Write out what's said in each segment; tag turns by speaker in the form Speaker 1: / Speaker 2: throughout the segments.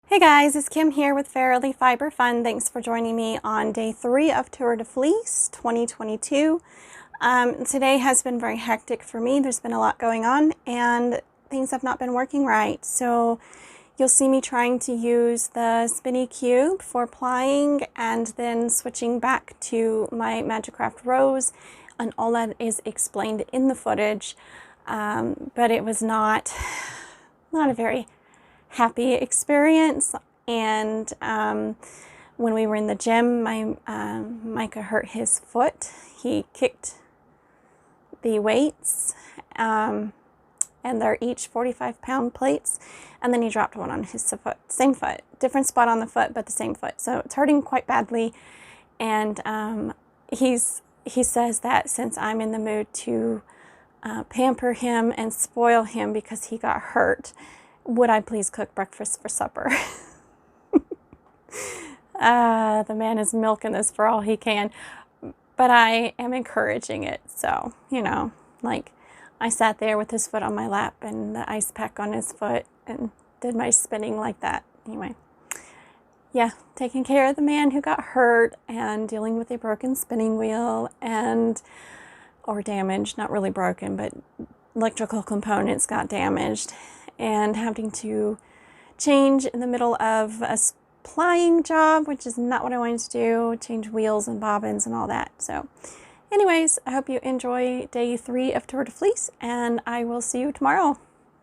Speaker 1: Hey guys, it's Kim here with Fairily Fiber Fun. Thanks for joining me on day 3 of Tour de Fleece 2022. Today has been very hectic for me. There's been a lot going on and things have not been working right. So you'll see me trying to use the e-kube for plying and then switching back to my Magic-Craft rows, and all that is explained in the footage. But it was not a very happy experience, and when we were in the gym, Micah hurt his foot. He kicked the weights, and they're each 45-pound plates, and then he dropped one on his foot, same foot, different spot on the foot, but the same foot, so it's hurting quite badly. And he says that since I'm in the mood to pamper him and spoil him because he got hurt, would I please cook breakfast for supper? The man is milking this for all he can, but I am encouraging it. So, you know, like, I sat there with his foot on my lap and the ice pack on his foot and did my spinning like that. Anyway, yeah, taking care of the man who got hurt and dealing with a broken spinning wheel or damaged, not really broken, but electrical components got damaged, and having to change in the middle of a plying job, which is not what I wanted to do, change wheels and bobbins and all that. So anyways, I hope you enjoy day 3 of Tour de Fleece, and I will see you tomorrow.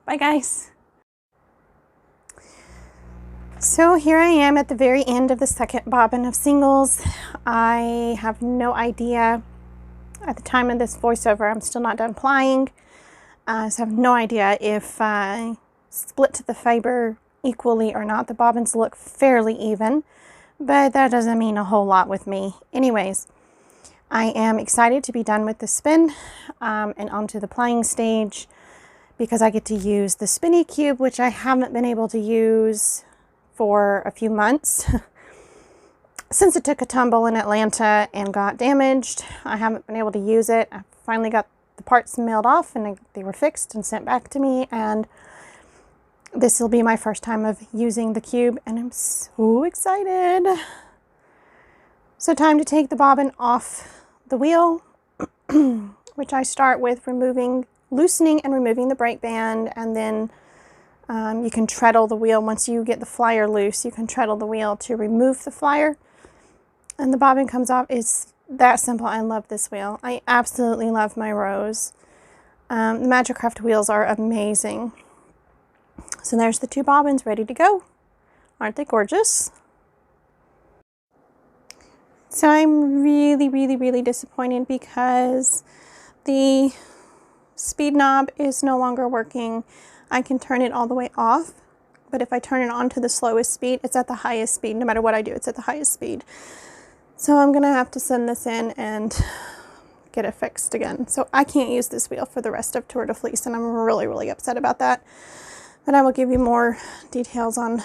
Speaker 1: Bye guys. So here I am at the very end of the second bobbin of singles. I have no idea, at the time of this voiceover, I'm still not done plying. So I have no idea if I split the fiber equally or not. The bobbins look fairly even, but that doesn't mean a whole lot with me. Anyways, I am excited to be done with the spin and onto the plying stage, because I get to use the e-kube, which I haven't been able to use for a few months. Since it took a tumble in Atlanta and got damaged, I haven't been able to use it. I finally got the parts mailed off and they were fixed and sent back to me, and this will be my first time of using the cube, and I'm so excited. So time to take the bobbin off the wheel, which I start with loosening and removing the brake band, and then you can treadle the wheel. Once you get the flyer loose, you can treadle the wheel to remove the flyer, and the bobbin comes off. It's that simple. I love this wheel. I absolutely love my rows. The Magic-Craft wheels are amazing. So there's the 2 bobbins ready to go. Aren't they gorgeous? So I'm really disappointed because the speed knob is no longer working. I can turn it all the way off, but if I turn it on to the slowest speed, it's at the highest speed. No matter what I do, it's at the highest speed. So I'm gonna have to send this in and get it fixed again. So I can't use this wheel for the rest of Tour de Fleece, and I'm really upset about that. But I will give you more details on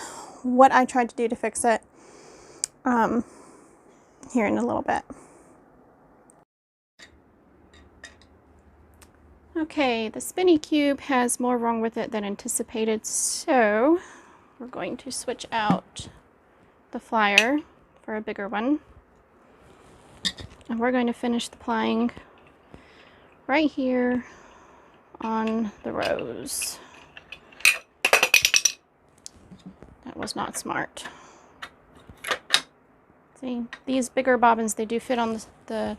Speaker 1: what I tried to do to fix it here in a little bit. Okay, the e-kube has more wrong with it than anticipated, so we're going to switch out the flyer for a bigger one. And we're going to finish the plying right here on the rows. That was not smart. See, these bigger bobbins, they do fit on the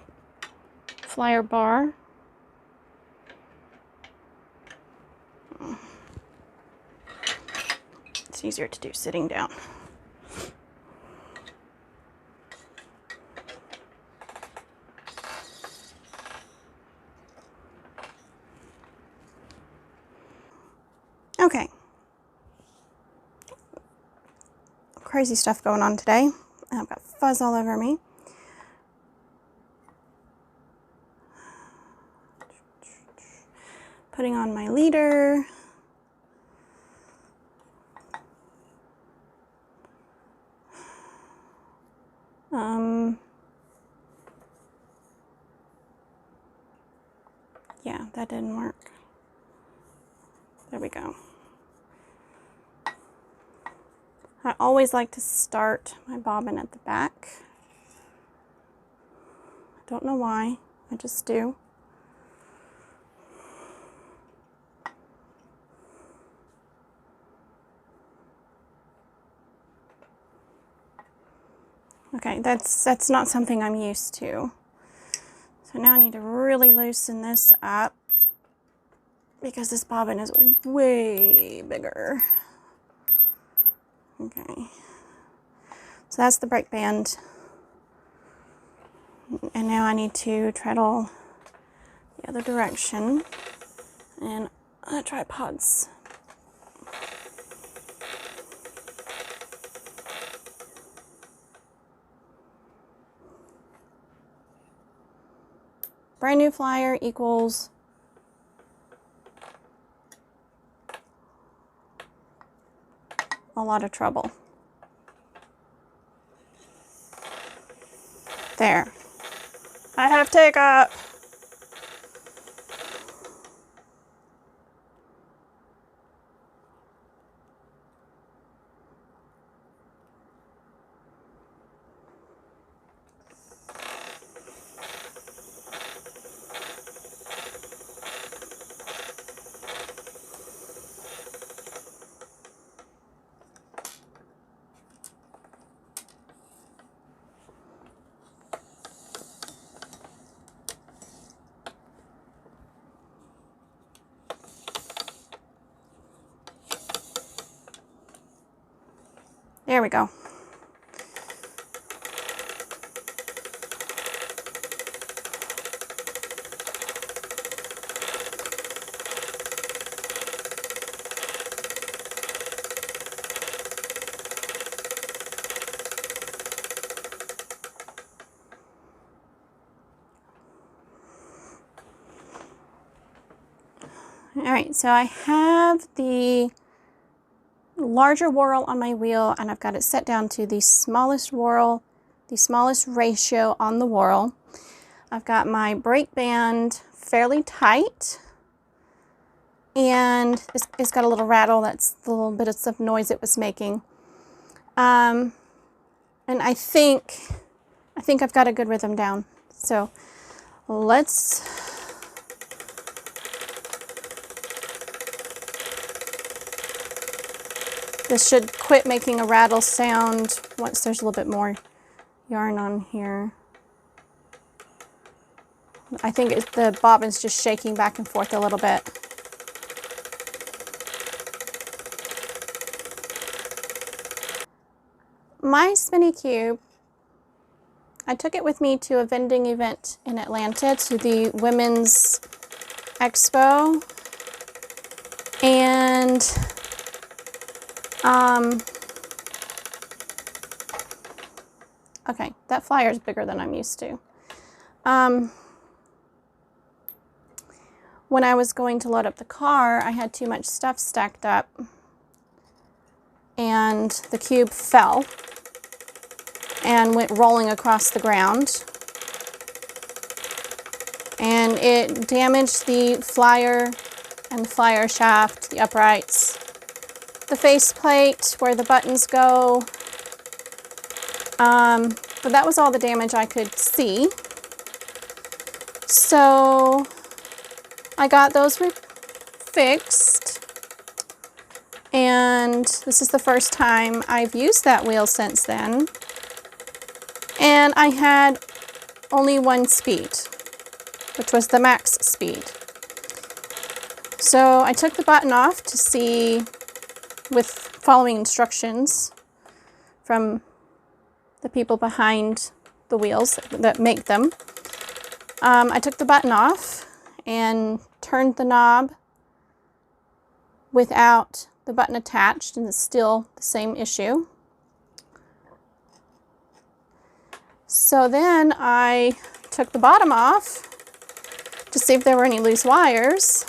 Speaker 1: flyer bar. It's easier to do sitting down. Okay. Crazy stuff going on today. I've got fuzz all over me. Putting on my leader. Yeah, that didn't work. There we go. I always like to start my bobbin at the back. I don't know why, I just do. Okay, that's not something I'm used to. So now I need to really loosen this up because this bobbin is way bigger. Okay, so that's the brake band. And now I need to treadle the other direction and the tripods. Brand new flyer equals a lot of trouble. There. I have take up. There we go. All right, so I have the larger whorl on my wheel, and I've got it set down to the smallest whorl, the smallest ratio on the whorl. I've got my brake band fairly tight, and it's got a little rattle. That's the little bit of noise it was making. And I think I've got a good rhythm down. So let's this should quit making a rattle sound once there's a little bit more yarn on here. I think the bobbin's just shaking back and forth a little bit. My spinny cube, I took it with me to a vending event in Atlanta, to the Women's Expo, and okay, that flyer is bigger than I'm used to. When I was going to load up the car, I had too much stuff stacked up, and the cube fell and went rolling across the ground, and it damaged the flyer and the flyer shaft, the uprights, the faceplate where the buttons go, but that was all the damage I could see. So I got those fixed, and this is the first time I've used that wheel since then, and I had only one speed, which was the max speed. So I took the button off to see, with following instructions from the people behind the wheels that make them. I took the button off and turned the knob without the button attached, and it's still the same issue. So then I took the bottom off to see if there were any loose wires,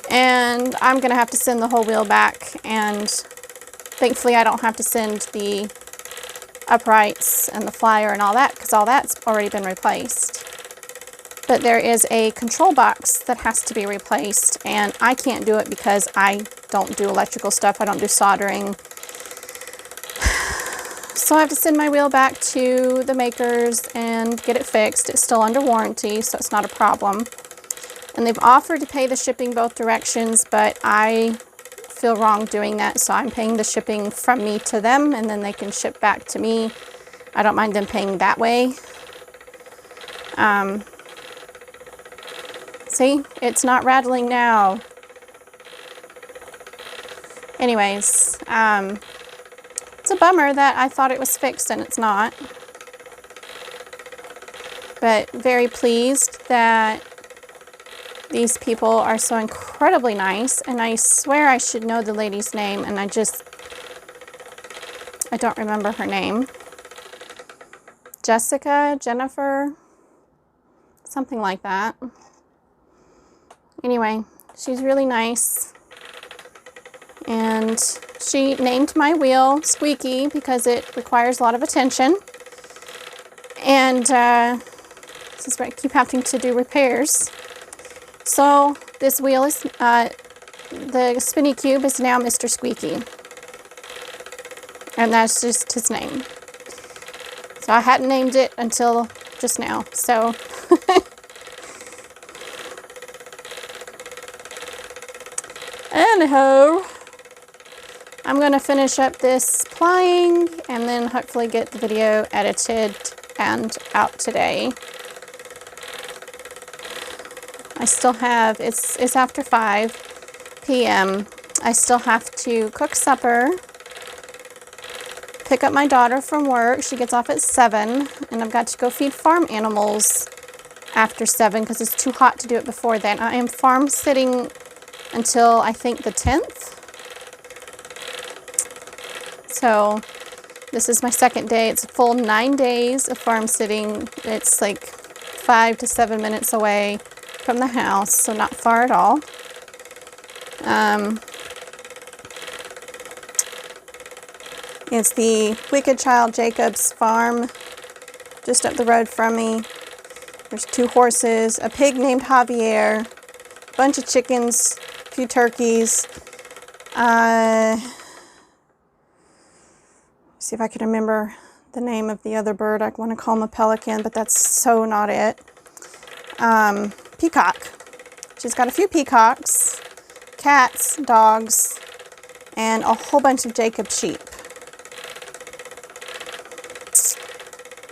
Speaker 1: and I'm gonna have to send the whole wheel back, and thankfully I don't have to send the uprights and the flyer and all that, because all that's already been replaced. But there is a control box that has to be replaced, and I can't do it because I don't do electrical stuff. I don't do soldering. So I have to send my wheel back to the makers and get it fixed. It's still under warranty, so it's not a problem. And they've offered to pay the shipping both directions, but I feel wrong doing that, so I'm paying the shipping from me to them, and then they can ship back to me. I don't mind them paying that way. See, it's not rattling now. Anyways, it's a bummer that I thought it was fixed and it's not. But very pleased that these people are so incredibly nice, and I swear I should know the lady's name, and I don't remember her name. Jessica, Jennifer, something like that. Anyway, she's really nice, and she named my wheel Squeaky because it requires a lot of attention, and this is where I keep having to do repairs. So this wheel is, the spinny cube is now Mr. Squeaky. And that's just his name. So I hadn't named it until just now. So anyhow, I'm going to finish up this plying and then hopefully get the video edited and out today. I still have, it's after 5 p.m. I still have to cook supper, pick up my daughter from work. She gets off at 7, and I've got to go feed farm animals after 7 because it's too hot to do it before then. I am farm sitting until I think the 10th. So this is my second day. It's a full 9 days of farm sitting. It's like 5 to 7 minutes away from the house, so not far at all. It's the Wicked Child Jacob's farm just up the road from me. There's 2 horses, a pig named Javier, a bunch of chickens, a few turkeys. See if I can remember the name of the other bird. I want to call him a pelican, but that's so not it. Peacock. She's got a few peacocks, cats, dogs, and a whole bunch of Jacob sheep.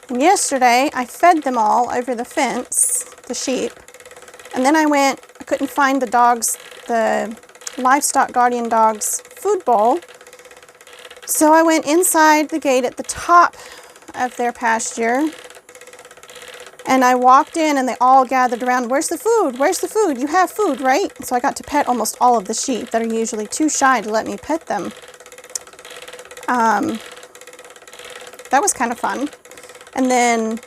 Speaker 1: And yesterday, I fed them all over the fence, the sheep, and then I couldn't find the livestock guardian dog's food bowl, so I went inside the gate at the top of their pasture, and I walked in and they all gathered around. Where's the food? Where's the food? You have food, right? So I got to pet almost all of the sheep that are usually too shy to let me pet them. That was kind of fun. And then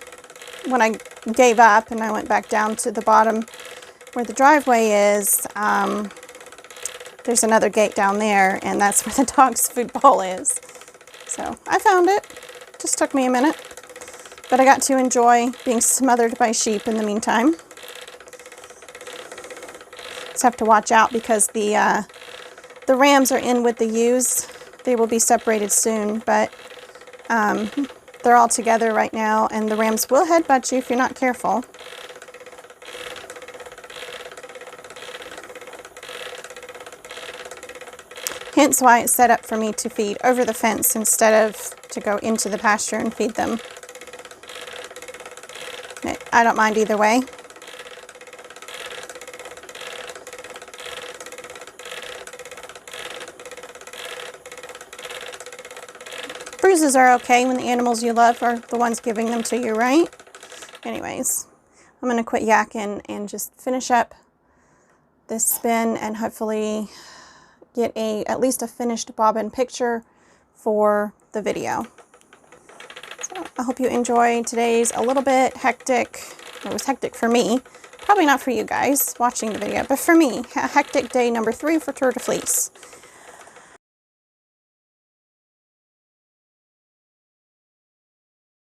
Speaker 1: when I gave up and I went back down to the bottom where the driveway is, there's another gate down there, and that's where the dog's food bowl is. So I found it. Just took me a minute. But I got to enjoy being smothered by sheep in the meantime. Just have to watch out because the rams are in with the ewes. They will be separated soon, but they're all together right now, and the rams will headbutt you if you're not careful. Hence why it's set up for me to feed over the fence instead of to go into the pasture and feed them. I don't mind either way. Bruises are okay when the animals you love are the ones giving them to you, right? Anyways, I'm going to quit yakking and just finish up this spin and hopefully get at least a finished bobbin picture for the video. So I hope you enjoyed today's a little bit hectic. It was hectic for me. Probably not for you guys watching the video, but for me, hectic day number 3 for Tour de Fleece.